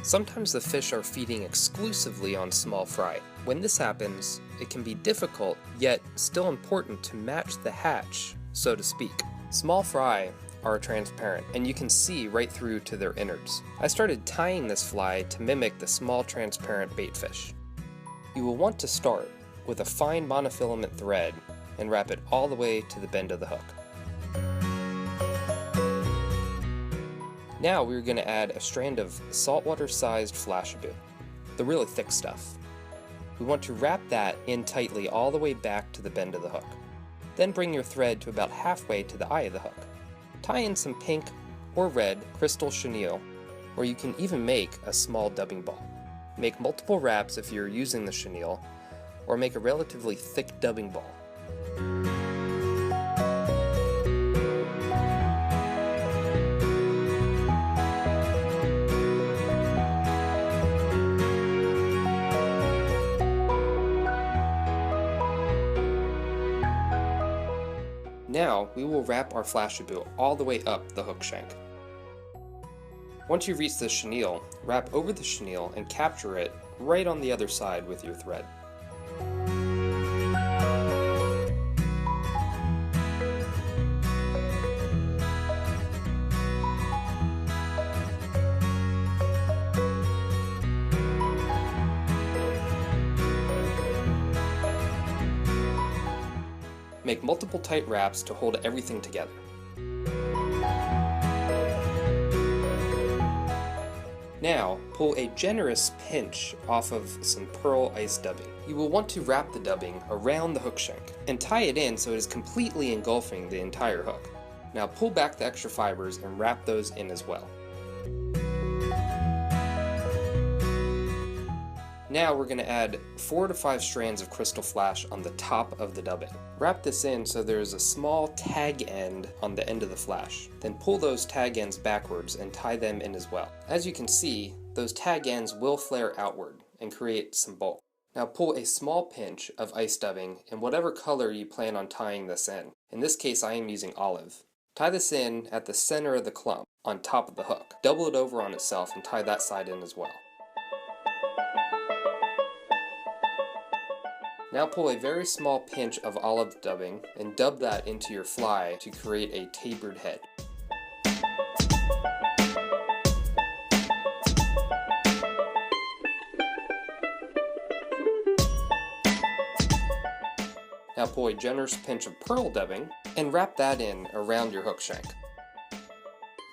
Sometimes the fish are feeding exclusively on small fry. When this happens, it can be difficult, yet still important to match the hatch, so to speak. Small fry are transparent, and you can see right through to their innards. I started tying this fly to mimic the small transparent bait fish. You will want to start with a fine monofilament thread and wrap it all the way to the bend of the hook. Now we're going to add a strand of saltwater-sized flashabou, the really thick stuff. We want to wrap that in tightly all the way back to the bend of the hook. Then bring your thread to about halfway to the eye of the hook. Tie in some pink or red crystal chenille, or you can even make a small dubbing ball. Make multiple wraps if you're using the chenille, or make a relatively thick dubbing ball. Now, we will wrap our flashabou all the way up the hook shank. Once you reach the chenille, wrap over the chenille and capture it right on the other side with your thread. Make multiple tight wraps to hold everything together. Now, pull a generous pinch off of some pearl ice dubbing. You will want to wrap the dubbing around the hook shank and tie it in so it is completely engulfing the entire hook. Now pull back the extra fibers and wrap those in as well. Now we're going to add 4 to 5 strands of crystal flash on the top of the dubbing. Wrap this in so there is a small tag end on the end of the flash. Then pull those tag ends backwards and tie them in as well. As you can see, those tag ends will flare outward and create some bulk. Now pull a small pinch of ice dubbing in whatever color you plan on tying this in. In this case I am using olive. Tie this in at the center of the clump on top of the hook. Double it over on itself and tie that side in as well. Now pull a very small pinch of olive dubbing and dub that into your fly to create a tapered head. Now pull a generous pinch of pearl dubbing and wrap that in around your hook shank.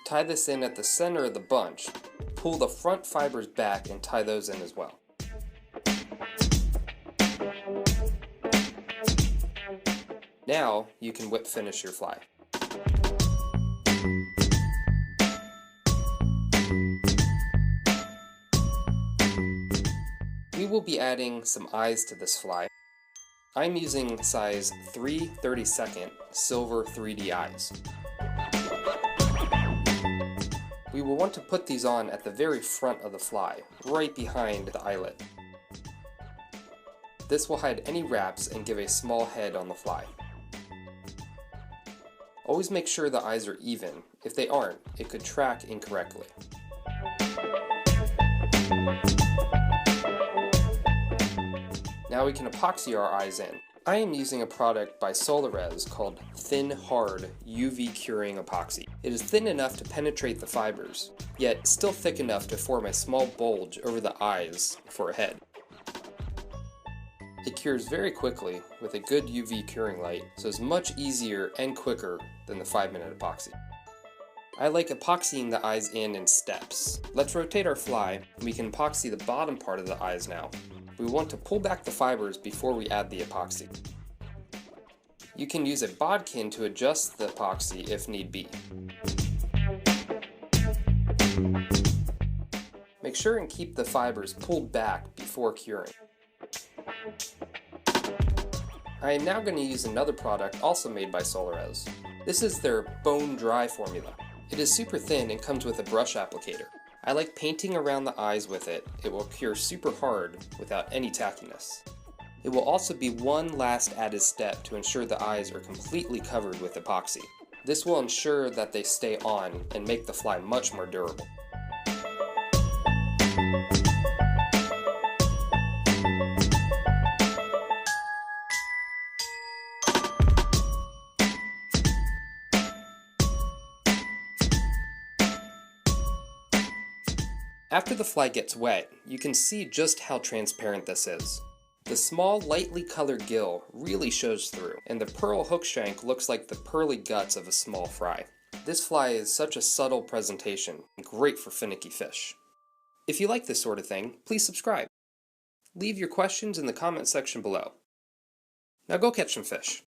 Tie this in at the center of the bunch. Pull the front fibers back and tie those in as well. Now you can whip finish your fly. We will be adding some eyes to this fly. I'm using size 3/32 silver 3D eyes. We will want to put these on at the very front of the fly, right behind the eyelet. This will hide any wraps and give a small head on the fly. Always make sure the eyes are even. If they aren't, it could track incorrectly. Now we can epoxy our eyes in. I am using a product by Solarez called Thin Hard UV Curing Epoxy. It is thin enough to penetrate the fibers, yet still thick enough to form a small bulge over the eyes for a head. It cures very quickly with a good UV curing light, so it's much easier and quicker than the 5-minute epoxy. I like epoxying the eyes in steps. Let's rotate our fly, and we can epoxy the bottom part of the eyes now. We want to pull back the fibers before we add the epoxy. You can use a bodkin to adjust the epoxy if need be. Make sure and keep the fibers pulled back before curing. I am now going to use another product also made by Solarez. This is their Bone Dry formula. It is super thin and comes with a brush applicator. I like painting around the eyes with it. It will cure super hard without any tackiness. It will also be one last added step to ensure the eyes are completely covered with epoxy. This will ensure that they stay on and make the fly much more durable. After the fly gets wet, you can see just how transparent this is. The small, lightly colored gill really shows through, and the pearl hook shank looks like the pearly guts of a small fry. This fly is such a subtle presentation, and great for finicky fish. If you like this sort of thing, please subscribe. Leave your questions in the comment section below. Now go catch some fish.